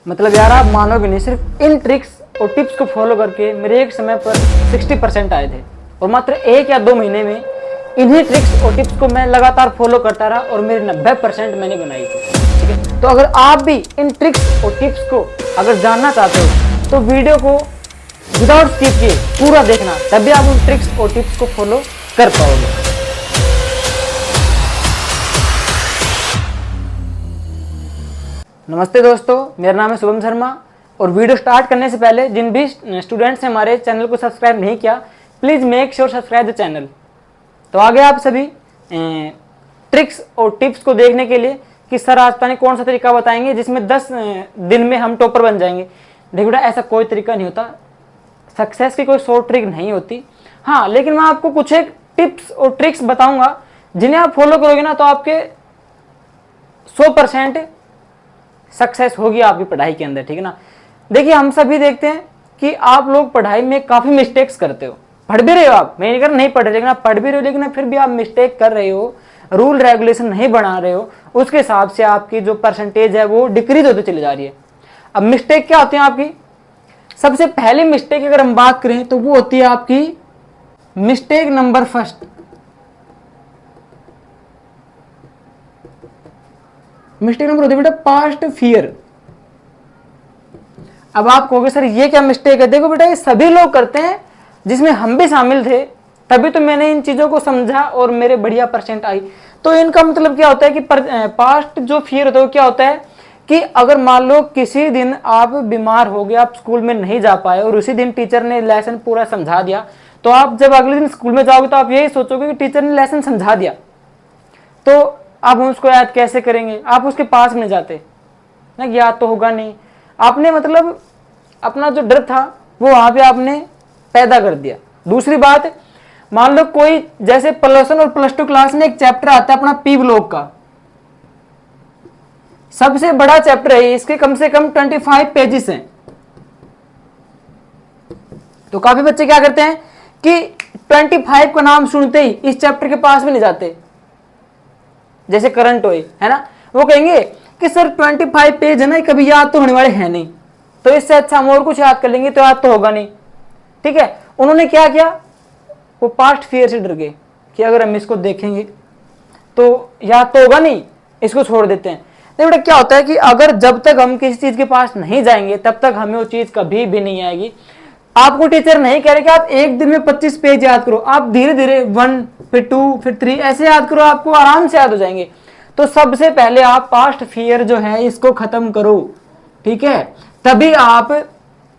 मतलब यार आप मानोगे नहीं, सिर्फ इन ट्रिक्स और टिप्स को फॉलो करके मेरे एक समय पर 60% आए थे, और मात्र 1 या 2 महीने में इन्हीं ट्रिक्स और टिप्स को मैं लगातार फॉलो करता रहा और मेरे 90% मैंने बनाई थी। ठीक है, तो अगर आप भी इन ट्रिक्स और टिप्स को अगर जानना चाहते हो तो वीडियो को विदाउट स्किप किए पूरा देखना, तभी आप उन ट्रिक्स और टिप्स को फॉलो कर पाओगे। नमस्ते दोस्तों, मेरा नाम है शुभम शर्मा, और वीडियो स्टार्ट करने से पहले जिन भी स्टूडेंट्स ने हमारे चैनल को सब्सक्राइब नहीं किया, please make sure subscribe the channel. तो आगे आप सभी ट्रिक्स और टिप्स को देखने के लिए कि सर आज पानी कौन सा तरीका बताएंगे जिसमें 10 दिन में हम टॉपर बन जाएंगे। देखो बेटा, ऐसा कोई तरीका नहीं होता, सक्सेस की कोई शॉर्ट ट्रिक नहीं होती। हाँ, लेकिन मैं आपको कुछ एक टिप्स और ट्रिक्स बताऊंगा जिन्हें आप फॉलो करोगे ना तो आपके 100% सक्सेस होगी आपकी पढ़ाई के अंदर। ठीक है ना। देखिए, हम सभी देखते हैं कि आप लोग पढ़ाई में काफ़ी मिस्टेक्स करते हो। पढ़ भी रहे हो आप, मैं नहीं कर नहीं पढ़ रहे, लेकिन आप पढ़ भी रहे हो, लेकिन फिर भी आप मिस्टेक कर रहे हो, रूल रेगुलेशन नहीं बना रहे हो, उसके हिसाब से आपकी जो परसेंटेज है वो डिक्रीज होती चली जा रही है। अब मिस्टेक क्या होती है आपकी? सबसे पहली मिस्टेक अगर हम बात करें तो वो होती है आपकी mistake number first. Mistake number होती है बेटा पास्ट फियर। अब आप कहोगे सर ये क्या मिस्टेक है? देखो बेटा, ये सभी लोग करते हैं, जिसमें हम भी शामिल थे, तभी तो मैंने इन चीजों को समझा और मेरे बढ़िया परसेंट आई। तो इनका मतलब क्या होता है कि पास्ट जो फियर होता है वो क्या होता है कि अगर मान लो किसी दिन आप बीमार हो गए, आप स्कूल में नहीं जा पाए और उसी दिन टीचर ने लेसन पूरा समझा दिया, तो आप जब अगले दिन स्कूल में जाओगे तो आप यही सोचोगे कि टीचर ने लेसन समझा दिया, तो आप उसको याद कैसे करेंगे? आप उसके पास में जाते ना, याद तो होगा नहीं। आपने मतलब अपना जो डर था वो वहां पे आपने पैदा कर दिया। दूसरी बात, मान लो कोई जैसे +1 और +2 क्लास में एक चैप्टर आता है अपना पी ब्लॉक का, सबसे बड़ा चैप्टर है, इसके कम से कम 25 पेजेस हैं। तो काफी बच्चे क्या करते हैं कि 25 का नाम सुनते ही इस चैप्टर के पास भी नहीं जाते, जैसे करंट होए है ना, वो कहेंगे कि सर 25 पेज है ना, कभी याद तो होने वाले हैं नहीं, तो इससे अच्छा हम और कुछ याद कर लेंगे तो याद तो होगा नहीं। ठीक है, उन्होंने क्या किया, वो पास्ट फियर से डर गए कि अगर हम इसको देखेंगे तो याद तो होगा नहीं, इसको छोड़ देते हैं। नहीं बेटा, क्या होता है कि अगर जब तक हम किसी चीज के पास नहीं जाएंगे तब तक हमें वो चीज कभी भी नहीं आएगी। आपको टीचर नहीं कह रहे कि आप एक दिन में 25 पेज याद करो, आप धीरे धीरे 1 फिर 2 फिर 3 ऐसे याद करो, आपको आराम से याद हो जाएंगे। तो सबसे पहले आप पास्ट फियर जो है इसको खत्म करो। ठीक है, तभी आप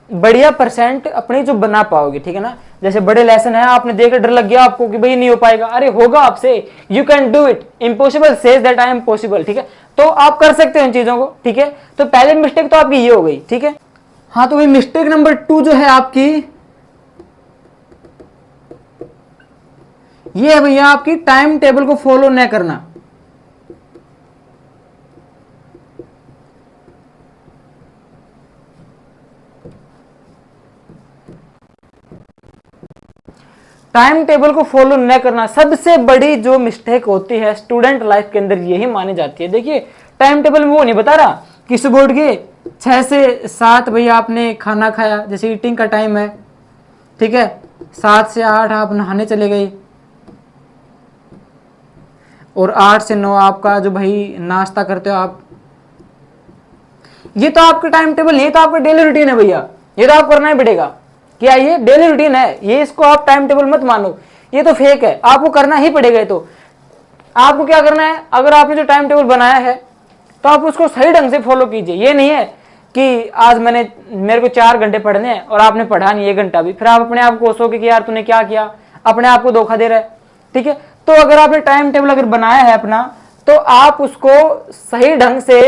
बढ़िया परसेंट अपनी जो बना पाओगे। ठीक है ना। जैसे बड़े लेसन है, आपने देखकर डर लग गया आपको कि भाई नहीं हो पाएगा, अरे होगा आपसे, you can do it, impossible says that I am possible. ठीक है, तो आप कर सकते हो इन चीजों को। ठीक है, तो पहले मिस्टेक तो आपकी ये हो गई। ठीक है, हाँ, तो भाई मिस्टेक नंबर 2 जो है आपकी, ये है भैया आपकी टाइम टेबल को फॉलो न करना। टाइम टेबल को फॉलो न करना सबसे बड़ी जो मिस्टेक होती है स्टूडेंट लाइफ के अंदर, यही मानी जाती है। देखिए, टाइम टेबल में वो नहीं बता रहा कि सुबह उठ के 6 से 7 भैया आपने खाना खाया, जैसे ईटिंग का टाइम है। ठीक है, 7 से 8 आप नहाने चले गए, और 8 से 9 आपका जो भाई नाश्ता करते हो आप। ये तो आपका टाइम टेबल, ये तो आपका डेली रूटीन है भैया, ये तो आप करना ही पड़ेगा। क्या ये डेली रूटीन है? ये इसको आप टाइम टेबल मत मानो, ये तो फेक है, आपको करना ही पड़ेगा। तो आपको क्या करना है, अगर आपने जो टाइम टेबल बनाया है तो आप उसको सही ढंग से फॉलो कीजिए। ये नहीं है कि आज मेरे को 4 घंटे पढ़ने हैं और आपने पढ़ा नहीं 1 घंटा भी, फिर आप अपने आप को कोसोगे कि यार तूने क्या किया, अपने आप को धोखा दे रहा है। ठीक है, तो अगर आपने टाइम टेबल अगर बनाया है अपना, तो आप उसको सही ढंग से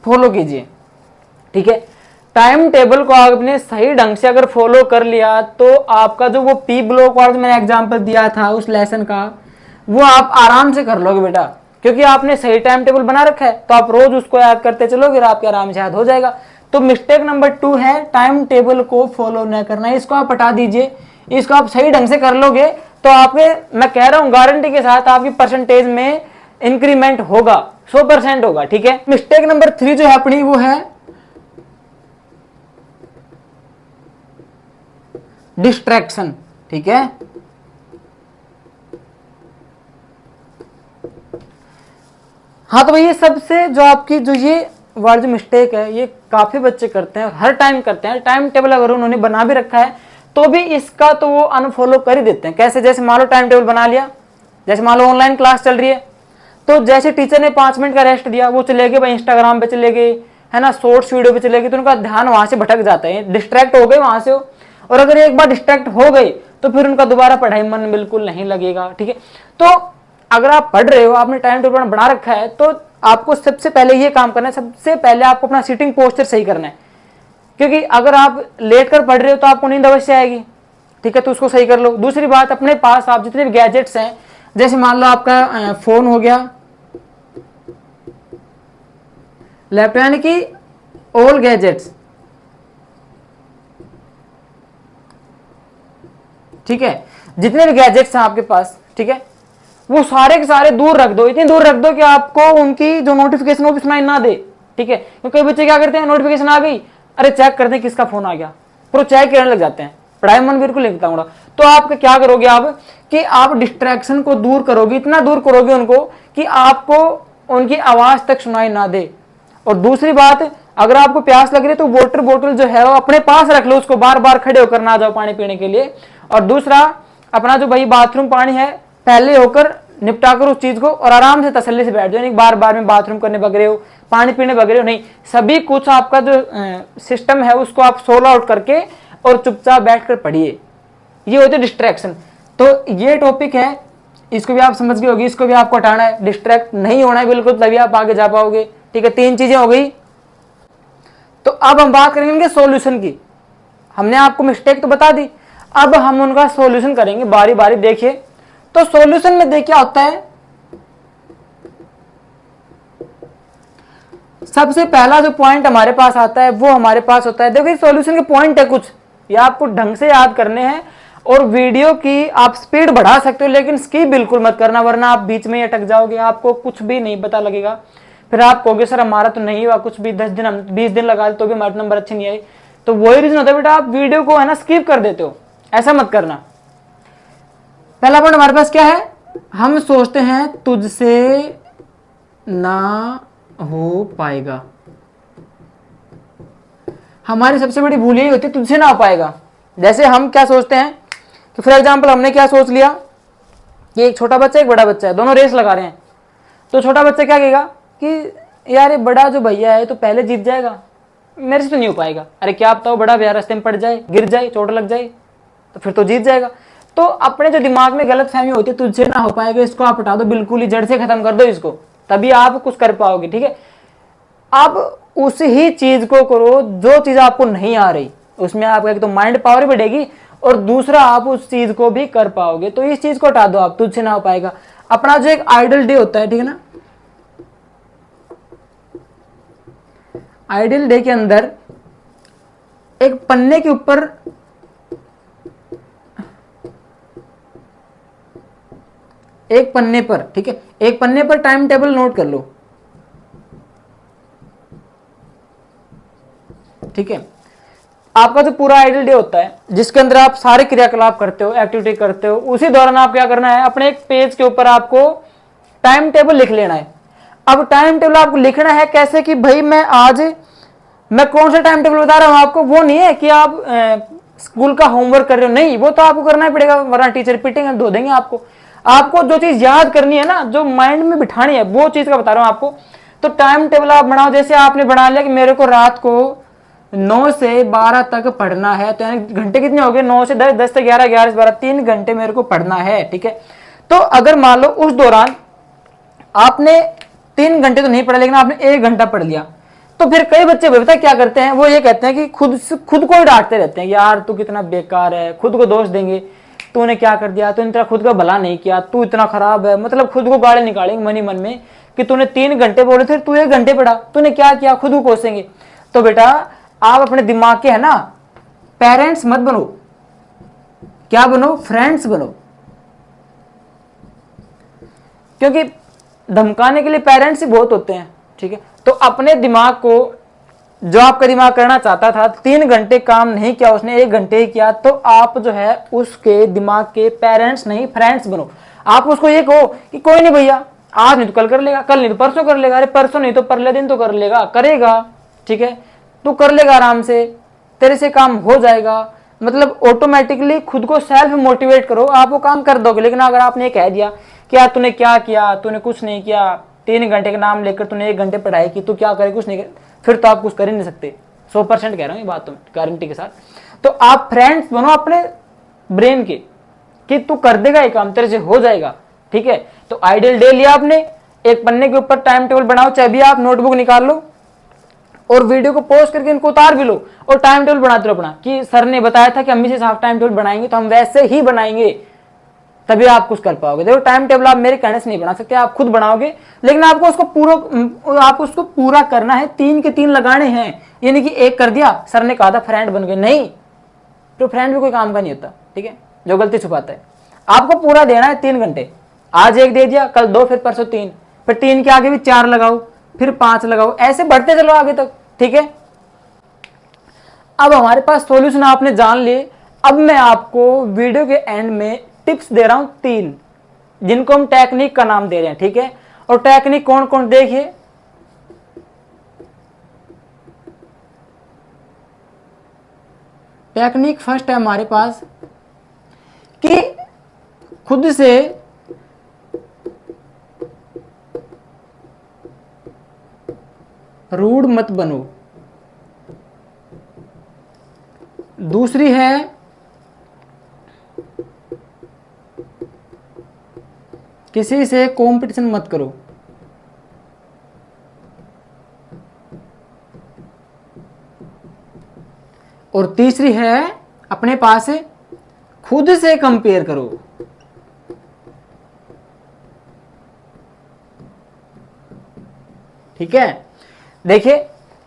फॉलो कीजिए। ठीक है, टाइम टेबल को आपने सही ढंग से अगर फॉलो कर लिया तो आपका जो वो पी ब्लॉक वाला जो मैंने एग्जांपल दिया था उस लेसन का, वो आप आराम से कर लोगे बेटा, क्योंकि आपने सही टाइम टेबल बना रखा है। तो आप रोज उसको याद करते चलोगे, आपके आराम से याद हो जाएगा। तो मिस्टेक नंबर 2 है टाइम टेबल को फॉलो न करना, इसको आप हटा दीजिए। इसको आप सही ढंग से कर लोगे तो आपके, मैं कह रहा हूं गारंटी के साथ, आपकी परसेंटेज में इंक्रीमेंट होगा, 100% होगा। ठीक है, मिस्टेक नंबर 3 जो है अपनी वो है डिस्ट्रैक्शन। ठीक है, हाँ तो ये सबसे जो आपकी जो ये वाली जो मिस्टेक है ये काफी बच्चे करते हैं, हर टाइम करते हैं। टाइम टेबल अगर उन्होंने बना भी रखा है तो भी इसका तो वो अनफॉलो कर ही देते हैं। कैसे, जैसे मान लो टाइम टेबल बना लिया, जैसे मान लो ऑनलाइन क्लास चल रही है, तो जैसे टीचर ने 5 मिनट का रेस्ट दिया, वो चले गए भाई इंस्टाग्राम पे चले गए, है ना, शॉर्ट्स वीडियो पे चले गए, तो उनका ध्यान वहां से भटक जाता है, डिस्ट्रैक्ट हो गए वहां से। और अगर एक बार डिस्ट्रैक्ट हो गए तो फिर उनका दोबारा पढ़ाई मन बिल्कुल नहीं लगेगा। ठीक है, तो अगर आप पढ़ रहे हो, आपने टाइम टेबल बना रखा है, तो आपको सबसे पहले ये काम करना है, सबसे पहले आपको अपना सीटिंग पोस्चर सही करना है। क्योंकि अगर आप लेट कर पढ़ रहे हो तो आपको नींद अवश्य आएगी। ठीक है, तो उसको सही कर लो। दूसरी बात, अपने पास आप जितने भी गैजेट्स हैं, जैसे मान लो आपका फोन हो गया, लैपटॉप, यानी कि ऑल गैजेट्स। ठीक है, जितने भी गैजेट्स हैं आपके पास, ठीक है, वो सारे के सारे दूर रख दो, इतनी दूर रख दो कि आपको उनकी जो नोटिफिकेशन वो भी सुनाई ना दे। ठीक है, क्योंकि बच्चे क्या करते हैं, नोटिफिकेशन आ गई, अरे चेक करते हैं किसका फोन आ गया, पूरा चेक करने लग जाते हैं, पढ़ाई मन बिल्कुल नहीं लगता। तो आप क्या करोगे आप कि आप डिस्ट्रैक्शन को दूर करोगे, इतना दूर करोगे उनको कि आपको उनकी आवाज तक सुनाई ना दे। और दूसरी बात, अगर आपको प्यास लग रही है तो वाटर बोतल जो है वो अपने पास रख लो, उसको बार बार खड़े होकर ना जाओ पानी पीने के लिए। और दूसरा, अपना जो भाई बाथरूम पानी है पहले होकर निपटा कर उस चीज को, और आराम से तसल्ली से बैठ जाओ, नहीं बार बार में बाथरूम करने बग रहे हो, पानी पीने बग रहे हो, नहीं, सभी कुछ आपका जो सिस्टम है उसको आप सोल आउट करके और चुपचाप बैठकर पढ़िए। ये होती है डिस्ट्रैक्शन। तो ये टॉपिक है, इसको भी आप समझ गए होगी, इसको भी आपको हटाना है, डिस्ट्रैक्ट नहीं होना है बिल्कुल, तभी आप आगे जा पाओगे। ठीक है, 3 चीजें हो गई। तो अब हम बात करेंगे इनके सॉल्यूशन की। हमने आपको मिस्टेक तो बता दी, अब हम उनका सॉल्यूशन करेंगे बारी बारी। देखिए, तो सॉल्यूशन में देखिए क्या होता है, सबसे पहला जो पॉइंट हमारे पास आता है वो हमारे पास होता है, देखिए सॉल्यूशन के पॉइंट है कुछ, ये आपको ढंग से याद करने हैं। और वीडियो की आप स्पीड बढ़ा सकते हो, लेकिन स्किप बिल्कुल मत करना, वरना आप बीच में अटक जाओगे, आपको कुछ भी नहीं पता लगेगा। फिर आप कहोगे सर हमारा तो नहीं हुआ कुछ भी, 10 दिन 20 दिन लगा तो भी हमारे नंबर अच्छे नहीं आए। तो वही रीजन होता है बेटा, आप वीडियो को है ना स्किप कर देते हो, ऐसा मत करना। पहला पॉइंट हमारे पास क्या है, हम सोचते हैं तुझसे ना हो पाएगा। हमारी सबसे बड़ी भूल यही होती है, तुझसे ना हो पाएगा। जैसे हम क्या सोचते हैं कि फॉर एग्जांपल हमने क्या सोच लिया कि एक छोटा बच्चा एक बड़ा बच्चा है, दोनों रेस लगा रहे हैं। तो छोटा बच्चा क्या कहेगा कि यार ये बड़ा जो भैया है तो पहले जीत जाएगा, मेरे से तो नहीं हो पाएगा। अरे क्या बताओ, बड़ा भैया रास्ते में पड़ जाए, गिर जाए, चोट लग जाए, तो फिर तो जीत जाएगा। तो अपने जो दिमाग में गलत फहमी होती है तुझसे ना हो पाएगा, इसको आप हटा दो, बिल्कुल ही जड़ से खत्म कर दो इसको, तभी आप कुछ कर पाओगे। ठीक है, आप उस ही चीज को करो जो चीज आपको नहीं आ रही, उसमें आपका एक तो माइंड पावर बढ़ेगी और दूसरा आप उस चीज को भी कर पाओगे। तो इस चीज को हटा दो आप, तुझसे ना हो पाएगा। अपना जो एक आइडल डे होता है, ठीक है ना, आइडल डे के अंदर एक पन्ने के ऊपर एक पन्ने पर, ठीक है, एक पन्ने पर टाइम टेबल नोट कर लो। ठीक है, आपका जो पूरा आइडल डे होता है जिसके अंदर आप सारे क्रियाकलाप करते हो, एक्टिविटी करते हो, उसी दौरान आप क्या करना है, अपने एक पेज के ऊपर आपको टाइम टेबल लिख लेना है। अब टाइम टेबल आपको लिखना है कैसे कि भाई मैं कौन सा टाइम टेबल बता रहा हूं आपको, वो नहीं है कि आप स्कूल का होमवर्क कर रहे हो, नहीं, वो तो आपको करना ही पड़ेगा, वरना टीचर पिटेंगे, धो देंगे आपको। आपको जो चीज याद करनी है ना, जो माइंड में बिठानी है, वो चीज का बता रहा हूं आपको। तो टाइम टेबल आप बनाओ, जैसे आपने बना लिया कि मेरे को रात को 9 से 12 तक पढ़ना है, तो यानी घंटे कितने हो गए, 9 से 10, 10 से 11, 11 से 12, 3 घंटे मेरे को पढ़ना है। ठीक है, तो अगर मान लो उस दौरान आपने 3 घंटे तो नहीं पढ़ा, लेकिन आपने 1 घंटा पढ़ लिया, तो फिर कई बच्चे पता क्या करते हैं, वो ये कहते हैं कि खुद को ही डांटते रहते हैं, यार तू कितना बेकार है, खुद को दोष देंगे, तूने क्या कर दिया, तूने तेरा खुद का भला नहीं किया, तू इतना खराब है, मतलब खुद को गाली निकालेंगे मन ही मन में कि तूने 3 घंटे बोले थे, तू 1 घंटे पढ़ा, तूने क्या किया, खुद को कोसेंगे। तो बेटा आप अपने दिमाग के है ना पेरेंट्स मत बनो, क्या बनो, फ्रेंड्स बनो। क्योंकि धमकाने के लिए पेरेंट्स ही बहुत होते हैं, ठीक है। तो अपने दिमाग को, जो आपका दिमाग करना चाहता था, 3 घंटे काम नहीं किया उसने, 1 घंटे ही किया, तो आप जो है उसके दिमाग के पेरेंट्स नहीं फ्रेंड्स बनो। आप उसको ये कहो कि कोई नहीं भैया, आज नहीं तो कल कर लेगा, कल नहीं तो परसों कर लेगा, अरे परसों नहीं तो परले दिन तो कर लेगा, करेगा, ठीक है, तू कर लेगा आराम से, तेरे से काम हो जाएगा। मतलब ऑटोमेटिकली खुद को सेल्फ मोटिवेट करो, आप वो काम कर दोगे। लेकिन अगर आपने कह दिया कि यार तूने क्या किया, तूने कुछ नहीं किया, 3 घंटे का नाम लेकर तूने 1 घंटे पढ़ाई की, तू क्या करे, कुछ नहीं करे, फिर तो आप कुछ कर ही नहीं सकते। 100% कह रहा हूँ ये बात, तो गारंटी के साथ। तो आप फ्रेंड्स बनो अपने ब्रेन के, कि तू कर देगा ये काम, तेरे से हो जाएगा, ठीक है। तो आइडियल डे लिया आपने, एक पन्ने के ऊपर टाइम टेबल बनाओ, चाहे भी आप नोटबुक निकाल लो और वीडियो को पॉज करके इनको उतार भी लो और टाइम टेबल बनाते रहो अपना, कि सर ने बताया था कि हम इसे साफ टाइम टेबल बनाएंगे तो हम वैसे ही बनाएंगे, तभी आप कुछ कर पाओगे। देखो टाइम टेबल आप मेरे कहने से नहीं बना सकते, आप खुद बनाओगे, लेकिन आपको उसको पूरा करना है, 3 के 3 लगाने हैं। ये नहीं कि एक कर दिया, सर ने कहा था फ्रेंड बन गए, नहीं, तो फ्रेंड भी कोई काम का नहीं होता, ठीक है, जो गलती छुपाता है। आपको पूरा देना है 3 घंटे, आज 1 दे दिया, कल 2, फिर परसों 3, फिर 3 के आगे भी 4 लगाओ, फिर 5 लगाओ, ऐसे बढ़ते चलो आगे तक, ठीक है। अब हमारे पास सॉल्यूशन आपने जान लिए। अब मैं आपको वीडियो के एंड में टिप्स दे रहा हूं 3, जिनको हम टेक्निक का नाम दे रहे हैं, ठीक है। और टेक्निक कौन कौन, देखिए, टेक्निक फर्स्ट है हमारे पास कि खुद से रूड मत बनो। दूसरी है किसी से कंपटीशन मत करो। और तीसरी है अपने पास खुद से कंपेयर करो। ठीक है, देखिए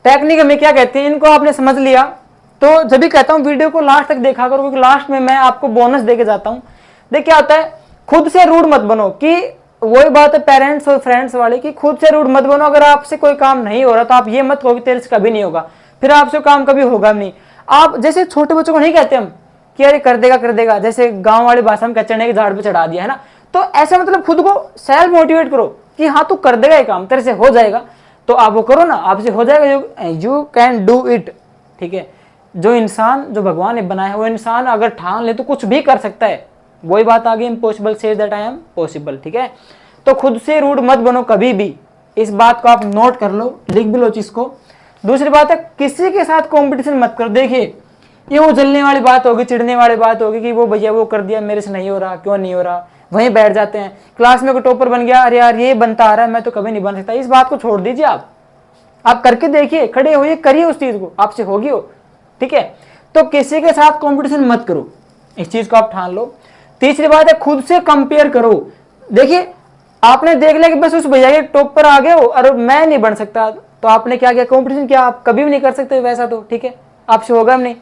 टेक्निक में क्या कहते हैं, इनको आपने समझ लिया तो जब भी कहता हूं वीडियो को लास्ट तक देखा करो, क्योंकि लास्ट में मैं आपको बोनस देके जाता हूं। देख क्या होता है, खुद से रूड मत बनो, कि वही बात है पेरेंट्स और फ्रेंड्स वाली, कि खुद से रूड मत बनो। अगर आपसे कोई काम नहीं हो रहा तो आप ये मत कहो कि तेरे से कभी नहीं होगा, फिर आपसे काम कभी होगा नहीं। आप जैसे छोटे बच्चों को नहीं कहते हम कि अरे कर देगा, जैसे गांव वाली भाषा में चने के झाड़ पे चढ़ा दिया है ना, तो ऐसे मतलब खुद को सेल्फ मोटिवेट करो कि हाँ तू कर देगा ये काम, तेरे से हो जाएगा, तो आप वो करो ना, आपसे हो जाएगा, यू कैन डू इट। ठीक है, जो इंसान, जो भगवान ने बनाया है, वो इंसान अगर ठान ले तो कुछ भी कर सकता है। वही बात आ गई, impossible say that I am possible. ठीक है, तो खुद से रूड मत बनो कभी भी, इस बात को आप नोट कर लो, लिख भी लो चीज को। दूसरी बात है, किसी के साथ कंपटीशन मत करो। देखिए ये वो जलने वाली बात होगी, चिढ़ने वाली बात होगी कि वो भैया वो कर दिया, मेरे से नहीं हो रहा, क्यों नहीं हो रहा, वहीं बैठ जाते हैं। क्लास में कोई टॉपर बन गया, अरे यार ये बनता आ रहा है, मैं तो कभी नहीं बन सकता। इस बात को छोड़ दीजिए, आप करके देखिए, खड़े होइए, करिए उस चीज को, आपसे होगी हो। ठीक है, तो किसी के साथ कंपटीशन मत करो, इस चीज को आप ठान लो। तीसरी बात है, खुद से कंपेयर करो। देखिए आपने देख लिया कि बस उस भैया के टॉप पर आ गए हो और मैं नहीं बन सकता, तो आपने क्या किया, कंपटीशन किया। आप कभी भी नहीं कर सकते वैसा, तो ठीक है, आपसे होगा नहीं।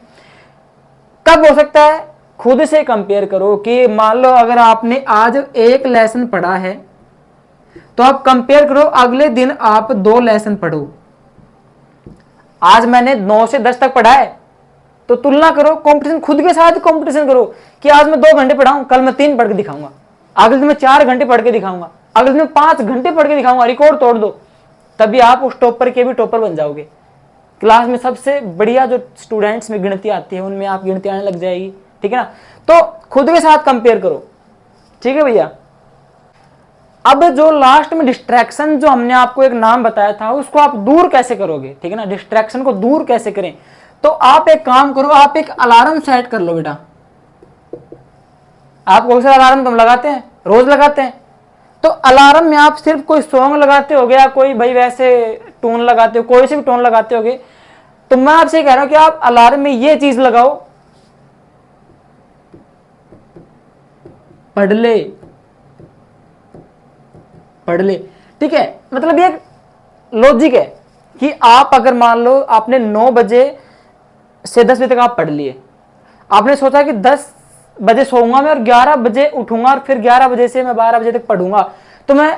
कब हो सकता है, खुद से कंपेयर करो। कि मान लो अगर आपने आज 1 लेसन पढ़ा है, तो आप कंपेयर करो, अगले दिन आप 2 लेसन पढ़ो। आज मैंने 9 से 10 तक पढ़ा है, तो तुलना करो, कंपटीशन खुद के साथ कंपटीशन करो कि आज मैं 2 घंटे पढ़ाऊं, कल मैं 3 पढ़ के दिखाऊंगा, अगले दिन मैं 4 घंटे पढ़ के दिखाऊंगा, अगले दिन 5 घंटे पढ़ के दिखाऊंगा, रिकॉर्ड तोड़ दो। तभी आप उस टॉपर के भी टॉपर बन जाओगे। क्लास में सबसे बढ़िया जो स्टूडेंट्स में गिनती आती है, उनमें आप गिनती आने लग जाएगी। ठीक है ना, तो खुद के साथ कंपेयर करो। ठीक है भैया, अब जो लास्ट में डिस्ट्रैक्शन, जो हमने आपको एक नाम बताया था, उसको आप दूर कैसे करोगे। ठीक है ना, डिस्ट्रैक्शन को दूर कैसे करें, तो आप एक काम करो, आप एक अलार्म सेट कर लो बेटा। आप कौन सा अलार्म तुम लगाते हैं, रोज लगाते हैं, तो अलार्म में आप सिर्फ कोई सॉन्ग लगाते हो या कोई भाई वैसे टोन लगाते हो, कोई से भी टोन लगाते होगे, तो मैं आपसे कह रहा हूं कि आप अलार्म में ये चीज लगाओ, पढ़ ले। ठीक है, मतलब ये लॉजिक है कि आप अगर मान लो आपने 9 बजे से 10 बजे तक आप पढ़ लिए, आपने सोचा कि 10 बजे सोऊंगा मैं और 11 बजे उठूंगा और फिर 11 बजे से मैं 12 बजे तक पढ़ूंगा, तो मैं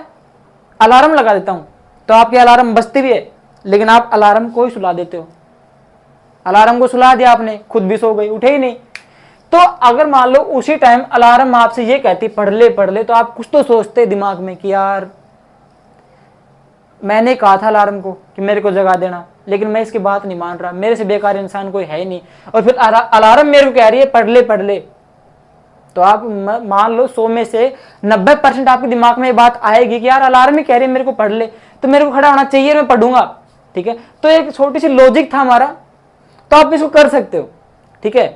अलार्म लगा देता हूं तो आपकी अलार्म बजती भी है, लेकिन आप अलार्म को ही सुला देते हो। अलार्म को सुला दिया आपने, खुद भी सो गई, उठे ही नहीं। तो अगर मान लो उसी टाइम अलार्म आपसे ये कहती पढ़ ले, तो आप कुछ तो सोचते दिमाग में कि यार मैंने कहा था अलार्म को कि मेरे को जगा देना, लेकिन मैं इसकी बात नहीं मान रहा, मेरे से बेकार इंसान कोई है ही नहीं, और फिर अलार्म मेरे को कह रही है पढ़ ले। तो आप मान लो 100 में से 90% आपके दिमाग में ये बात आएगी कि यार अलार्म ही कह रही है मेरे को पढ़ ले, तो मेरे को खड़ा होना चाहिए, मैं पढ़ूंगा। ठीक है, तो एक छोटी सी लॉजिक था हमारा, तो आप इसको कर सकते हो। ठीक है,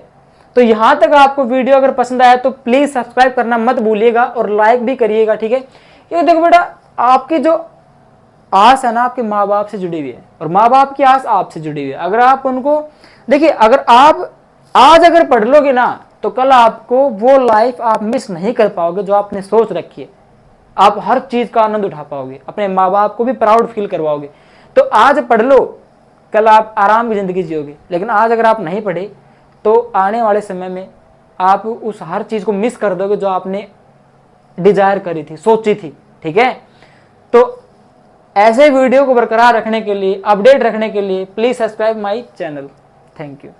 तो यहां तक आपको वीडियो अगर पसंद आया तो प्लीज सब्सक्राइब करना मत भूलिएगा और लाइक भी करिएगा। ठीक है, ये देखो बेटा, आपकी जो आस है ना आपके माँ बाप से जुड़ी हुई है, और माँ बाप की आस आपसे जुड़ी हुई है। अगर आप उनको देखिए, अगर आप आज अगर पढ़ लोगे ना तो कल आपको वो लाइफ आप मिस नहीं कर पाओगे जो आपने सोच रखी है। आप हर चीज का आनंद उठा पाओगे, अपने माँ बाप को भी प्राउड फील करवाओगे। तो आज पढ़ लो, कल आप आराम की जिंदगी जियोगे। लेकिन आज अगर आप नहीं पढ़े तो आने वाले समय में आप उस हर चीज को मिस कर दोगे जो आपने डिजायर करी थी, सोची थी। ठीक है, तो ऐसे वीडियो को बरकरार रखने के लिए, अपडेट रखने के लिए please subscribe my channel. Thank you.